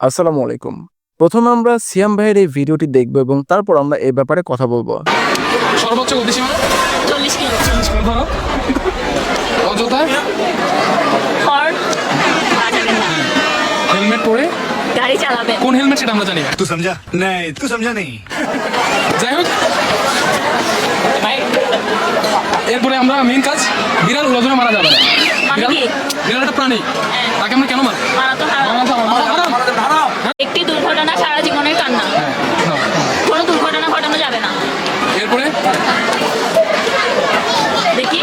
আসসালামু আলাইকুম। প্রথমে আমরা সিয়াম ভাইয়ের এই ভিডিওটি দেখব এবং তারপর আমরা এই ব্যাপারে কথা বলবো। সর্বোচ্চ গতিসীমা 40 কিলো। 40 কিলো ধরো। অযথা হর্ন বাজাবেন না। হেলমেট পরে গাড়ি চালাবেন। কোন হেলমেট সেটা আমরা জানি না। तू समझा नहीं तू समझा नहीं যাই হোক, এরপরে আমরা মেইন কাজ, বিড়াল উড়াধুরা মারা যাবে না। মানে কি? বিড়াল একটা প্রাণী, হ্যাঁ। তাকে আমরা কেন মারি? মারা তো হারাম। একটি দুর্ঘটনা সারা জীবনের কান্না। কোনো দুর্ঘটনা ঘটানো যাবে না। এরপরে দেখি,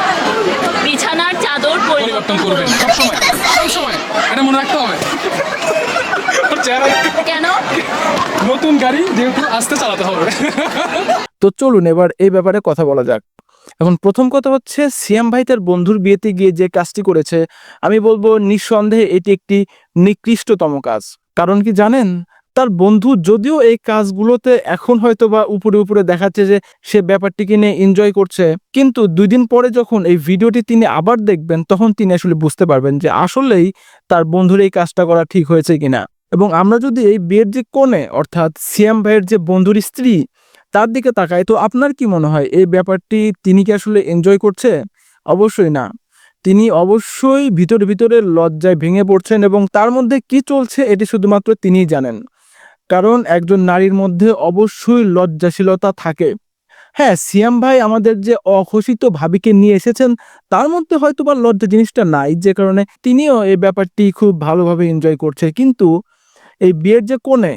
বিছানার চাদর পরিবর্তন করবেন সবসময়, সবসময় এটা মনে রাখতে হবে। ওর চেহারা কেন? নতুন গাড়ি যেহেতু আস্তে চালাতে হবে। তো চলুন এবার এই ব্যাপারে কথা বলা যাক। এখন প্রথম কথা হচ্ছে, সিয়াম ভাই তার বন্ধুর বিয়েতে গিয়ে যে কাজটি করেছে, আমি বলবো নিঃসন্দেহে এটি একটি নিকৃষ্টতম কাজ। কারণ কি জানেন, তার বন্ধু যদিও এই কাজগুলোতে এখন হয়তো বা উপরে উপরে দেখাচ্ছে যে সে ব্যাপারটিকে নিয়ে এনজয় করছে, কিন্তু 2 দিন পরে যখন এই ভিডিওটি তিনি আবার দেখবেন তখন তিনি আসলে বুঝতে পারবেন যে আসলেই তার বন্ধুর এই কাজটা করা ঠিক হয়েছে কিনা। এবং আমরা যদি এই বিয়ের যে কনে অর্থাৎ সিয়াম ভাইয়ের যে বন্ধুর স্ত্রী তার দিকে তাকাই, তো আপনার কি মনে হয় এই ব্যাপারটি তিনি কি আসলে এনজয় করছে? অবশ্যই না। তিনি অবশ্যই ভিতরে ভিতরে লজ্জায় ভেঙে পড়ছেন এবং তার মধ্যে কি চলছে এটি শুধুমাত্র তিনিই জানেন। কারণ একজন নারীর মধ্যে অবশ্যই লজ্জাশীলতা থাকে। হ্যাঁ, সিয়াম ভাই আমাদের যে অঘোষিত ভাবিকে নিয়ে এসেছেন তার মধ্যে হয়তো বা লজ্জা জিনিসটা নাই, যে কারণে তিনিও এই ব্যাপারটি খুব ভালোভাবে এনজয় করছে। কিন্তু এই বিয়ের যে কনে,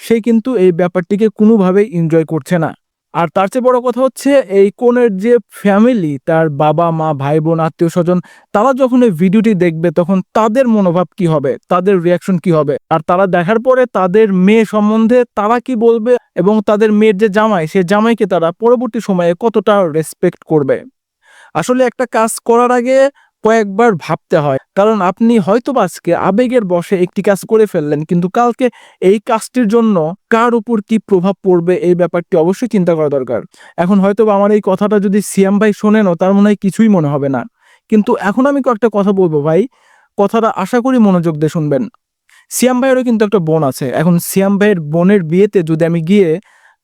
সে কিন্তু এই ব্যাপারটিকে কোনোভাবেই এনজয় করছে না। আর তার চেয়ে বড় কথা হচ্ছে, এই কনের যে ফ্যামিলি, তার বাবা মা ভাই বোন আত্মীয় স্বজন, তারা যখন এই ভিডিওটি দেখবে তখন তাদের মনোভাব কি হবে, তাদের রিয়াকশন কি হবে, আর তারা দেখার পরে তাদের মেয়ে সম্বন্ধে তারা কি বলবে এবং তাদের মেয়ের যে জামাই, সে জামাইকে তারা পরবর্তী সময়ে কতটা রেসপেক্ট করবে। আসলে একটা কাজ করার আগে কয়েকবার ভাবতে হয়। কারণ আপনি হয়তো আজকে আবেগের বশে একটি কাজ করে ফেললেন, কিন্তু কালকে এই কাজটির জন্য কার উপর কি প্রভাব পড়বে এই ব্যাপারটি অবশ্যই চিন্তা করা দরকার। এখন হয়তো আমার এই কথাটা যদি সিয়াম ভাই শোনেনও তার মনে হয় কিছুই মনে হবে না, কিন্তু এখন আমি কয়েকটা কথা বলবো ভাই, কথাটা আশা করি মনোযোগ দিয়ে শুনবেন। সিয়াম ভাইয়েরও কিন্তু একটা বোন আছে। এখন সিয়াম ভাইয়ের বোনের বিয়েতে যদি আমি গিয়ে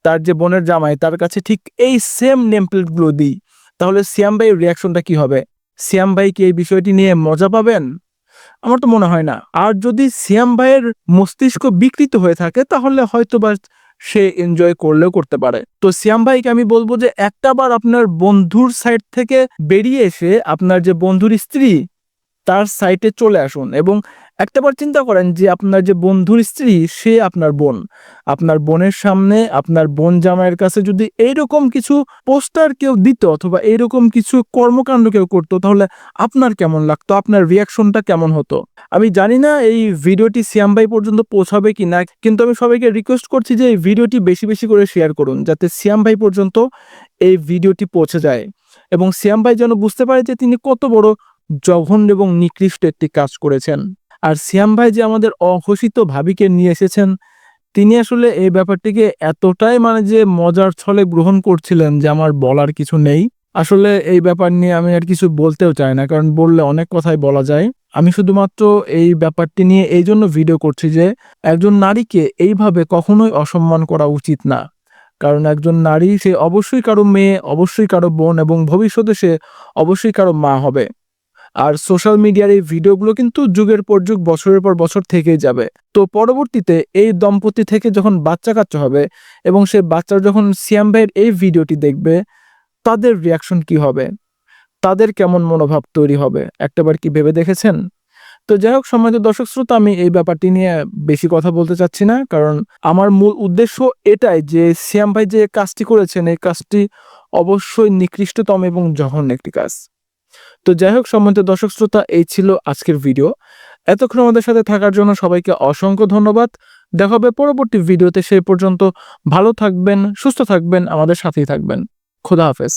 তার যে বোনের জামাই তার কাছে ঠিক এই সেম নেম প্লেটগুলো দিই, তাহলে সিয়াম ভাইয়ের রিয়াকশনটা কি হবে? সিয়াম ভাই কি এই বিষয়টি নিয়ে মজা পাবেন? আমার তো মনে হয় না। আর যদি সিয়াম ভাইয়ের মস্তিষ্ক বিকৃত হয়ে থাকে তাহলে হয়তো বা সে এনজয় করলেও করতে পারে। তো সিয়াম ভাইকে আমি বলবো যে একটাবার আপনার বন্ধুর সাইড থেকে বেরিয়ে এসে আপনার যে বন্ধুর স্ত্রী তার সাইটে চলে আসুন এবং একটাবার চিন্তা করেন যে আপনার যে বন্ধুর স্ত্রী সে আপনার বোন। আপনার বোনের সামনে আপনার বোন জামাইয়ের কাছে যদি এইরকম কিছু পোস্টার কেউ দিত অথবা এইরকম কিছু কর্মকাণ্ড কেউ করতো, তাহলে আপনার কেমন লাগতো? আপনার রিয়াকশনটা কেমন হতো? আমি জানি না এই ভিডিওটি সিয়াম ভাই পর্যন্ত পৌঁছাবে কি না, কিন্তু আমি সবাইকে রিকোয়েস্ট করছি যে এই ভিডিওটি বেশি বেশি করে শেয়ার করুন, যাতে সিয়াম ভাই পর্যন্ত এই ভিডিওটি পৌঁছে যায় এবং সিয়াম ভাই যেন বুঝতে পারে যে তিনি কত বড় জঘন্য এবং নিকৃষ্ট একটি কাজ করেছেন। আর সিয়াম ভাই যে আমাদের অঘোষিত ভাবিকে নিয়ে এসেছেন, তিনি আসলে এই ব্যাপারটিকে এতটাই যে মজার ছলে গ্রহণ করছিলেন যে আমার বলার কিছু নেই। আসলে এই ব্যাপার নিয়ে আমি আর কিছু বলতেও চাই না, কারণ বললে অনেক কথাই বলা যায়। আমি শুধুমাত্র এই ব্যাপারটি নিয়ে এই জন্য ভিডিও করছি যে একজন নারীকে এইভাবে কখনোই অসম্মান করা উচিত না। কারণ একজন নারী, সে অবশ্যই কারো মেয়ে, অবশ্যই কারো বোন এবং ভবিষ্যতে সে অবশ্যই কারো মা হবে। আর সোশ্যাল মিডিয়ার এই ভিডিওগুলো কিন্তু যুগের পর যুগ, বছরের পর বছর থেকেই যাবে। তো পরবর্তীতে এই দম্পতি থেকে যখন বাচ্চা কাচ্চা হবে এবং সে বাচ্চার যখন সিয়াম ভাইয়ের এই ভিডিওটি দেখবে, তাদের রিয়াকশন কি হবে, তাদের কেমন মনোভাব তৈরি হবে, একটাবার কি ভেবে দেখেছেন? তো যাই হোক, সম্মানিত দর্শক শ্রোতা, আমি এই ব্যাপারটি নিয়ে বেশি কথা বলতে চাচ্ছি না, কারণ আমার মূল উদ্দেশ্য এটাই যে সিয়াম ভাই যে কাজটি করেছেন এই কাজটি অবশ্যই নিকৃষ্টতম এবং জঘন্য একটি কাজ। তো যাই হোক, সম্মানিত দর্শক শ্রোতা, এই ছিল আজকের ভিডিও। এতক্ষণ আমাদের সাথে থাকার জন্য সবাইকে অসংখ্য ধন্যবাদ। দেখা হবে পরবর্তী ভিডিওতে। সেই পর্যন্ত ভালো থাকবেন, সুস্থ থাকবেন, আমাদের সাথেই থাকবেন। খোদা হাফেজ।